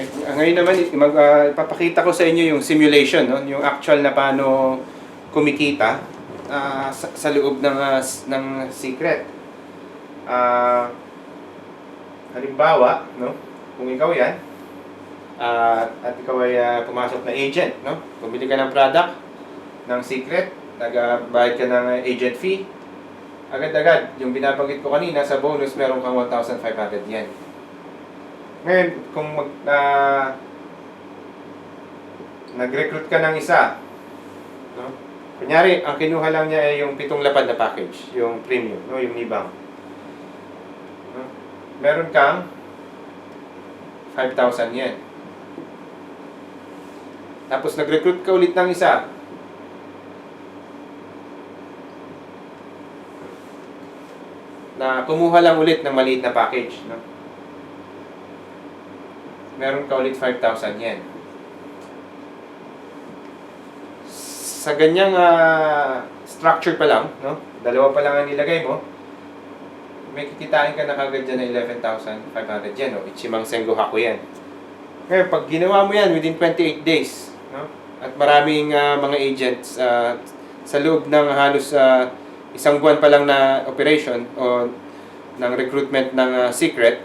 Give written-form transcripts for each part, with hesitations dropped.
Ngayon naman, ipapakita ko sa inyo yung simulation, no? Yung actual na paano kumikita sa loob ng secret. Halimbawa, no? Kung ikaw yan, at ikaw ay pumasok na agent, no? Bumili ka ng product ng secret, nagbayad ka ng agent fee, agad-agad, yung binabanggit ko kanina, sa bonus meron kang 1,500 yen. Ngayon, kung nag-recruit ka ng isa, no? Kunyari, ang kinuha lang niya ay yung 7 lapad na package, yung premium, no? Yung nibang. No? Meron kang 5,000 yen. Tapos nag-recruit ka ulit ng isa. Na kumuha lang ulit ng maliit na package, no? Meron ka ulit 5,000 yen. Sa ganyang structure pa lang, no? Dalawa pa lang ang nilagay mo, may kikitain ka na kagad dyan na 11,500 yen, no? Ichimang Sengo Haku yan. Ngayon, pag ginawa mo yan within 28 days, no? At maraming mga agents sa loob ng halos isang buwan pa lang na operation o ng recruitment ng secret,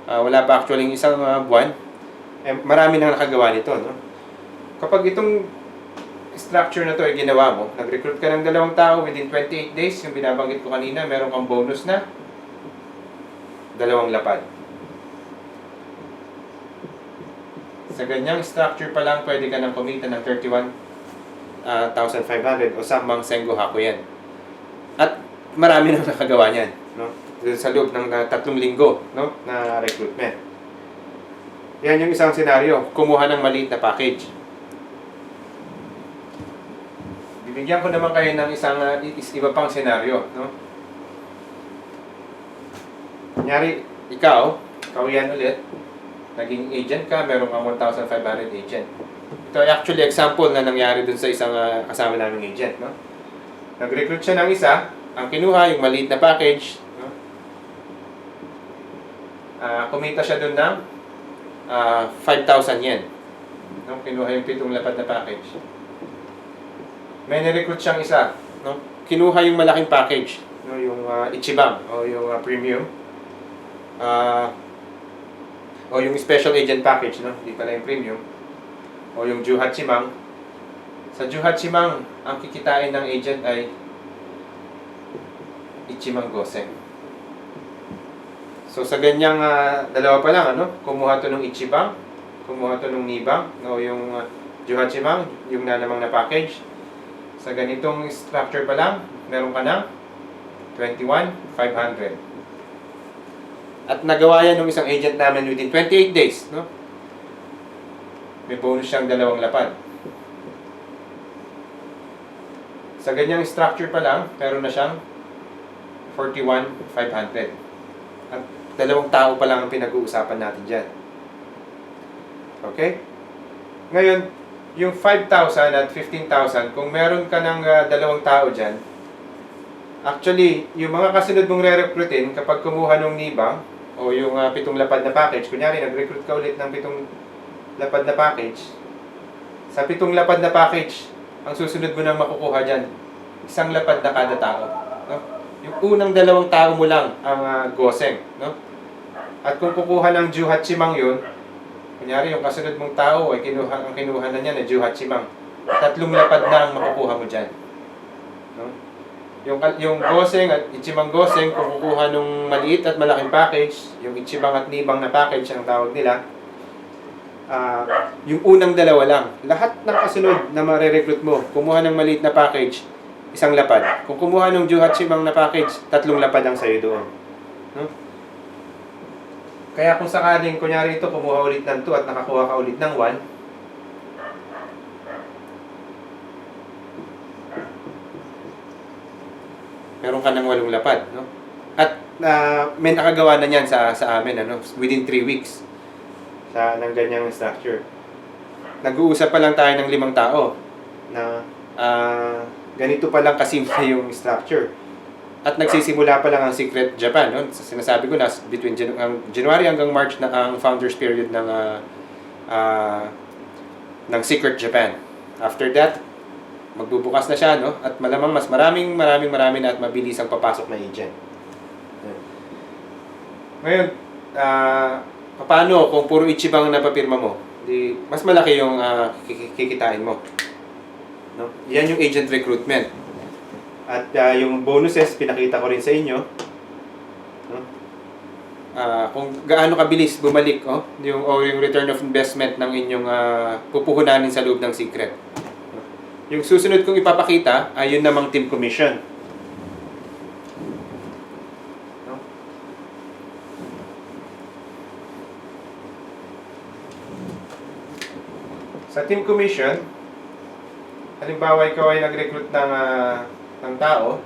wala pa actually isang buwan, marami nang nakagawa nito, no? Kapag itong structure na to ay ginawa mo, nag-recruit ka ng 2 tao within 28 days, yung binabanggit ko kanina, meron kang bonus na 2 lapad. Sa ganyang structure pa lang, pwede ka nang kumita ng 31,500 o samang Sengo Haku yan. At marami nang nakagawa niyan, no? Sa loob ng 3 linggo, no, na recruitment. Yan yung isang senaryo, kumuha ng maliit na package. Bibigyan ko naman kayo ng isang iba pang senaryo, no? Kunyari, ikaw yan ulit, naging agent ka, meron kang 1,500 agent. Ito ay actually example na nangyari dun sa isang kasama naming agent, no? Nag-recruit siya ng isa, ang kinuha yung maliit na package, no? Kumita siya dun ng 5,000 yen. No? Kinuha yung 7 lapad na package. May nirecruit siyang isa, no? Kinuha yung malaking package, no? Yung Ichiban o yung premium. O yung special agent package, no? Hindi pala yung premium. O yung Juhachimang. Sa Juhachimang, ang kikitain ng agent ay Ichimang Goseng. So sa ganyang dalawa pa lang, ano? Kumuha to ng Ichibang, kumuha to ng Nibang, no? Yung Juhachimang, yung nalamang na package. Sa ganitong structure pa lang, meron ka ng 21,500. At nagawa yan ng isang agent namin within 28 days, no? May bonus siyang 2 lapad. Sa ganyang structure pa lang, meron na siyang 41,500. At 2 tao pa lang ang pinag-uusapan natin dyan. Okay? Ngayon, yung 5,000 at 15,000, kung meron ka ng 2 tao dyan, actually, yung mga kasunod mong re-recruitin, kapag kumuha ng nibang, o yung 7 lapad na package, kunyari, nag-recruit ka ulit ng 7 lapad na package, sa 7 lapad na package, ang susunod mo nang makukuha dyan, 1 lapad na kada tao. No? Yung unang 2 tao mo lang ang Goseng, no? At kung kukuha ng Juhachimang yun, kunyari yung kasunod mong tao ay ang kinuha na niya na Juhachimang, 3 lapad na ang makukuha mo dyan. No? Yung Goseng at Ichimang Goseng, kung kukuha nung maliit at malaking package, yung Ichibang at Nibang na package ang tawag nila, yung unang 2 lang. Lahat ng kasunod na mare-recruit mo, kumuha ng maliit na package, 1 lapad. Kung kumuha ng Juhachimang na package, 3 lapad ang sa'yo doon. No? Kaya kung sakaling, kunyari ito, kumuha ulit ng 2 at nakakuha ka ulit ng 1, meron ka ng 8 lapad, no? At may nakagawa na niyan sa amin, ano, within 3 weeks ng ganyang structure. Nag-uusap pa lang tayo ng 5 tao na ganito pa lang kasimple yung structure. At nagsisimula pa lang ang Secret Japan, no? Sinasabi ko na between January hanggang March na ang founders period ng ah, ng Secret Japan. After that, magbubukas na siya, no? At malamang mas marami na at mabilis ang papasok na agent. Ngayon, paano kung puro Ichiban ang napapirma mo? Di, mas malaki yung kikitain mo. No? Yan yung agent recruitment. At yung bonuses, pinakita ko rin sa inyo. No? Kung gaano kabilis bumalik yung return of investment ng inyong pupuhunanin sa loob ng secret. Yung susunod kong ipapakita ay yun namang team commission. No? Sa team commission, halimbawa ikaw ay nag-recruit ng tao,